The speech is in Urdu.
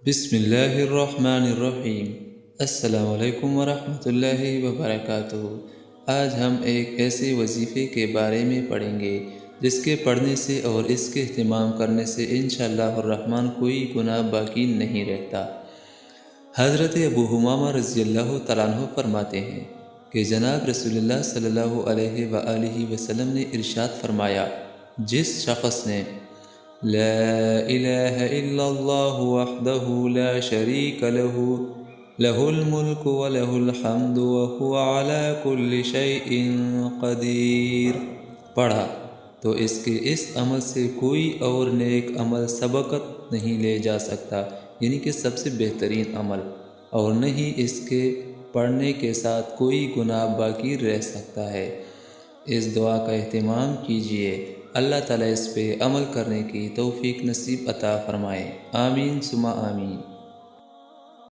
بسم اللہ الرحمن الرحیم۔ السلام علیکم ورحمۃ اللہ وبرکاتہ۔ آج ہم ایک ایسے وظیفے کے بارے میں پڑھیں گے جس کے پڑھنے سے اور اس کے اہتمام کرنے سے انشاءاللہ الرحمن کوئی گناہ باقی نہیں رہتا۔ حضرت ابو حمامہ رضی اللہ تعالیٰ عنہ فرماتے ہیں کہ جناب رسول اللہ صلی اللہ علیہ وآلہ وسلم نے ارشاد فرمایا، جس شخص نے لا الہ الا اللہ وحدہ لا شریک لہ لہ الملک ولہ الحمد وہو علی کل شیء قدیر پڑھا تو اس کے اس عمل سے کوئی اور نیک عمل سبقت نہیں لے جا سکتا، یعنی کہ سب سے بہترین عمل، اور نہ ہی اس کے پڑھنے کے ساتھ کوئی گناہ باقی رہ سکتا ہے۔ اس دعا کا اہتمام کیجیے، اللہ تعالیٰ اس پہ عمل کرنے کی توفیق نصیب عطا فرمائے۔ آمین ثم آمین۔